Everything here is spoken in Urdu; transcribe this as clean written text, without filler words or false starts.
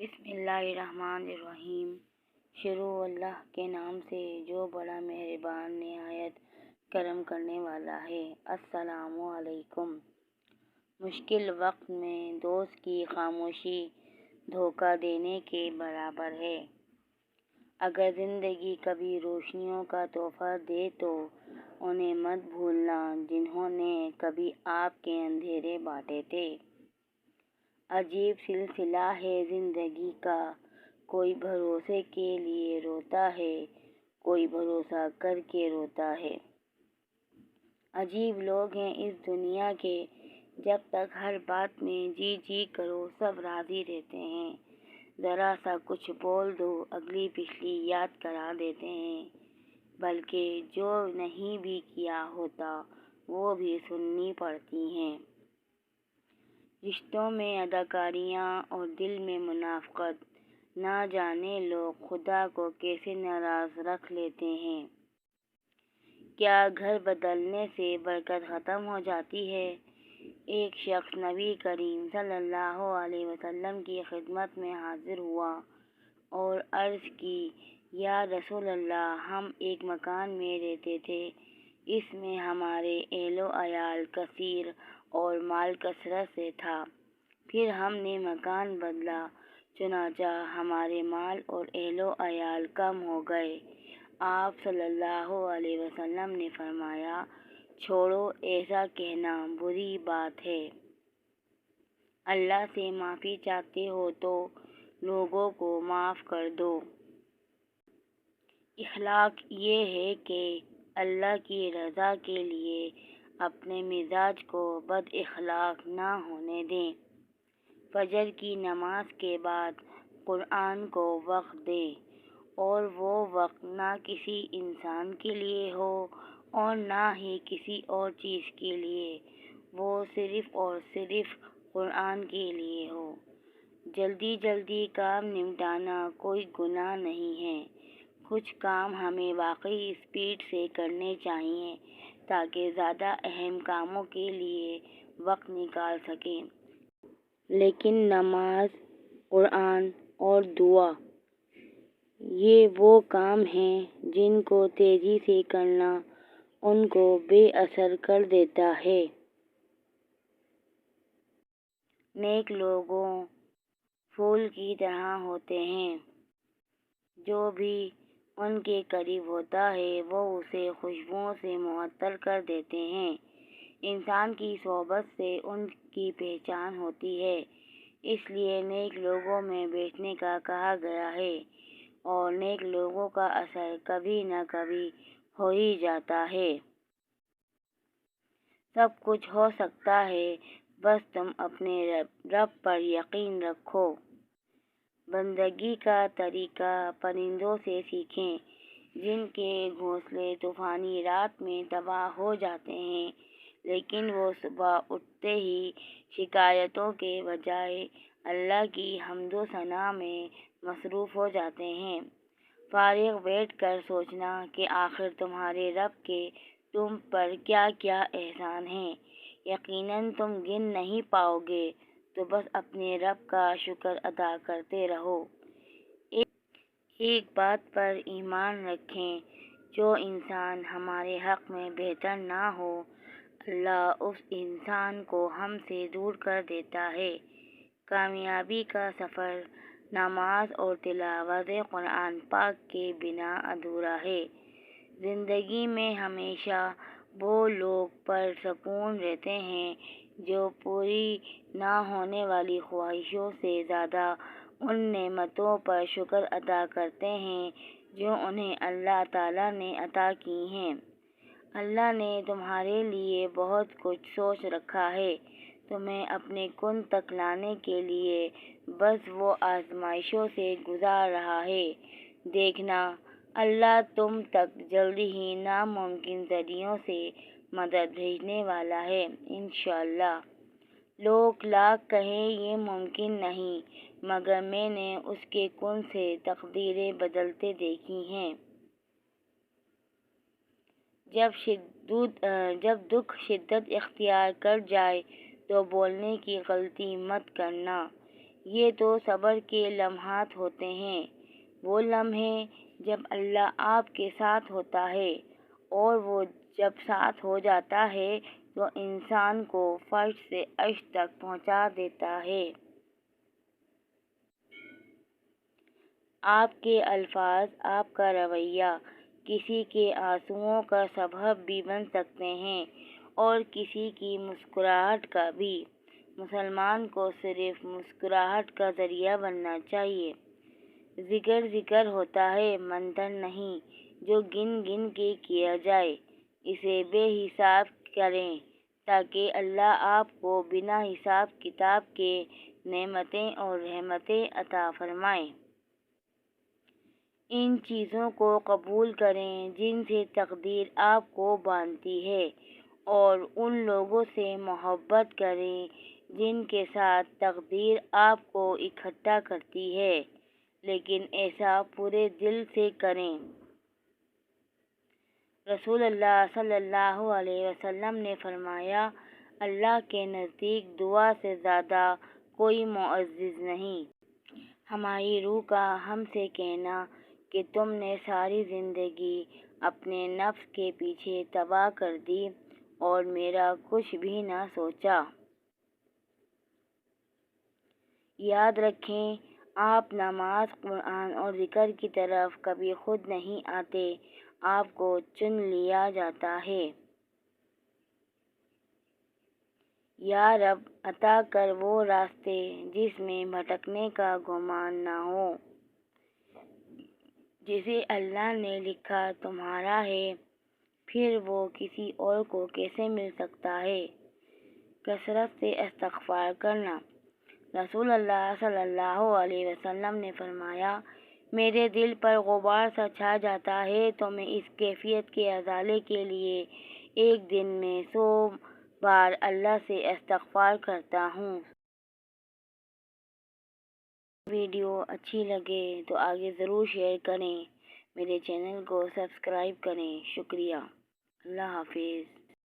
بسم اللہ الرحمن الرحیم۔ شروع اللہ کے نام سے جو بڑا مہربان نہایت کرم کرنے والا ہے۔ السلام علیکم۔ مشکل وقت میں دوست کی خاموشی دھوکہ دینے کے برابر ہے۔ اگر زندگی کبھی روشنیوں کا تحفہ دے تو انہیں مت بھولنا جنہوں نے کبھی آپ کے اندھیرے بانٹے تھے۔ عجیب سلسلہ ہے زندگی کا، کوئی بھروسے کے لیے روتا ہے، کوئی بھروسہ کر کے روتا ہے۔ عجیب لوگ ہیں اس دنیا کے، جب تک ہر بات میں جی جی کرو سب راضی رہتے ہیں، ذرا سا کچھ بول دو اگلی پچھلی یاد کرا دیتے ہیں، بلکہ جو نہیں بھی کیا ہوتا وہ بھی سننی پڑتی ہیں۔ رشتوں میں اداکاریاں اور دل میں منافقت، نہ جانے لوگ خدا کو کیسے ناراض رکھ لیتے ہیں۔ کیا گھر بدلنے سے برکت ختم ہو جاتی ہے؟ ایک شخص نبی کریم صلی اللہ علیہ وسلم کی خدمت میں حاضر ہوا اور عرض کی، یا رسول اللہ، ہم ایک مکان میں رہتے تھے، اس میں ہمارے اہل و عیال کثیر اور مال کثرت سے تھا، پھر ہم نے مکان بدلا، چنانچہ ہمارے مال اور اہل و عیال کم ہو گئے۔ آپ صلی اللہ علیہ وسلم نے فرمایا، چھوڑو، ایسا کہنا بری بات ہے۔ اللہ سے معافی چاہتے ہو تو لوگوں کو معاف کر دو۔ اخلاق یہ ہے کہ اللہ کی رضا کے لیے اپنے مزاج کو بد اخلاق نہ ہونے دیں۔ فجر کی نماز کے بعد قرآن کو وقت دیں، اور وہ وقت نہ کسی انسان کے لیے ہو اور نہ ہی کسی اور چیز کے لیے، وہ صرف اور صرف قرآن کے لیے ہو۔ جلدی جلدی کام نمٹانا کوئی گناہ نہیں ہے، کچھ کام ہمیں واقعی اسپیڈ سے کرنے چاہیے تاکہ زیادہ اہم کاموں کے لیے وقت نکال سکیں۔ لیکن نماز، قرآن اور دعا، یہ وہ کام ہیں جن کو تیزی سے کرنا ان کو بے اثر کر دیتا ہے۔ نیک لوگوں پھول کی طرح ہوتے ہیں، جو بھی ان کے قریب ہوتا ہے وہ اسے خوشبوؤں سے معطر کر دیتے ہیں۔ انسان کی صحبت سے ان کی پہچان ہوتی ہے، اس لیے نیک لوگوں میں بیٹھنے کا کہا گیا ہے، اور نیک لوگوں کا اثر کبھی نہ کبھی ہو ہی جاتا ہے۔ سب کچھ ہو سکتا ہے، بس تم اپنے رب پر یقین رکھو۔ بندگی کا طریقہ پرندوں سے سیکھیں، جن کے گھونسلے طوفانی رات میں تباہ ہو جاتے ہیں، لیکن وہ صبح اٹھتے ہی شکایتوں کے بجائے اللہ کی حمد و ثنا میں مصروف ہو جاتے ہیں۔ فارغ بیٹھ کر سوچنا کہ آخر تمہارے رب کے تم پر کیا کیا احسان ہیں، یقیناً تم گن نہیں پاؤ گے، تو بس اپنے رب کا شکر ادا کرتے رہو۔ ایک بات پر ایمان رکھیں، جو انسان ہمارے حق میں بہتر نہ ہو، اللہ اس انسان کو ہم سے دور کر دیتا ہے۔ کامیابی کا سفر نماز اور تلاوت قرآن پاک کے بنا ادھورا ہے۔ زندگی میں ہمیشہ وہ لوگ پرسکون رہتے ہیں جو پوری نہ ہونے والی خواہشوں سے زیادہ ان نعمتوں پر شکر ادا کرتے ہیں جو انہیں اللہ تعالیٰ نے عطا کی ہیں۔ اللہ نے تمہارے لیے بہت کچھ سوچ رکھا ہے، تمہیں اپنے کن تک لانے کے لیے بس وہ آزمائشوں سے گزار رہا ہے۔ دیکھنا، اللہ تم تک جلد ہی ناممکن ذریعوں سے مدد بھیجنے والا ہے، انشاءاللہ۔ لوگ لاکھ کہیں یہ ممکن نہیں، مگر میں نے اس کے کن سے تقدیریں بدلتے دیکھی ہیں۔ جب دکھ شدت اختیار کر جائے تو بولنے کی غلطی مت کرنا، یہ تو صبر کے لمحات ہوتے ہیں، وہ لمحے جب اللہ آپ کے ساتھ ہوتا ہے، اور وہ جب ساتھ ہو جاتا ہے تو انسان کو فرش سے عرش تک پہنچا دیتا ہے۔ آپ کے الفاظ، آپ کا رویہ کسی کے آنسوؤں کا سبب بھی بن سکتے ہیں اور کسی کی مسکراہٹ کا بھی۔ مسلمان کو صرف مسکراہٹ کا ذریعہ بننا چاہیے۔ ذکر ہوتا ہے، منتر نہیں جو گن گن کے کیا جائے۔ اسے بے حساب کریں تاکہ اللہ آپ کو بنا حساب کتاب کے نعمتیں اور رحمتیں عطا فرمائے۔ ان چیزوں کو قبول کریں جن سے تقدیر آپ کو باندھتی ہے، اور ان لوگوں سے محبت کریں جن کے ساتھ تقدیر آپ کو اکٹھا کرتی ہے، لیکن ایسا پورے دل سے کریں۔ رسول اللہ صلی اللہ علیہ وسلم نے فرمایا، اللہ کے نزدیک دعا سے زیادہ کوئی معزز نہیں۔ ہماری روح کا ہم سے کہنا کہ تم نے ساری زندگی اپنے نفس کے پیچھے تباہ کر دی اور میرا کچھ بھی نہ سوچا۔ یاد رکھیں، آپ نماز، قرآن اور ذکر کی طرف کبھی خود نہیں آتے، آپ کو چن لیا جاتا ہے۔ یا رب، عطا کر وہ راستے جس میں بھٹکنے کا گمان نہ ہو۔ جسے اللہ نے لکھا تمہارا ہے، پھر وہ کسی اور کو کیسے مل سکتا ہے؟ کثرت سے استغفار کرنا۔ رسول اللہ صلی اللہ علیہ وسلم نے فرمایا، میرے دل پر غبار سا چھا جاتا ہے تو میں اس کیفیت کے ازالے کے لیے ایک دن میں 100 بار اللہ سے استغفار کرتا ہوں۔ ویڈیو اچھی لگے تو آگے ضرور شیئر کریں، میرے چینل کو سبسکرائب کریں۔ شکریہ۔ اللہ حافظ۔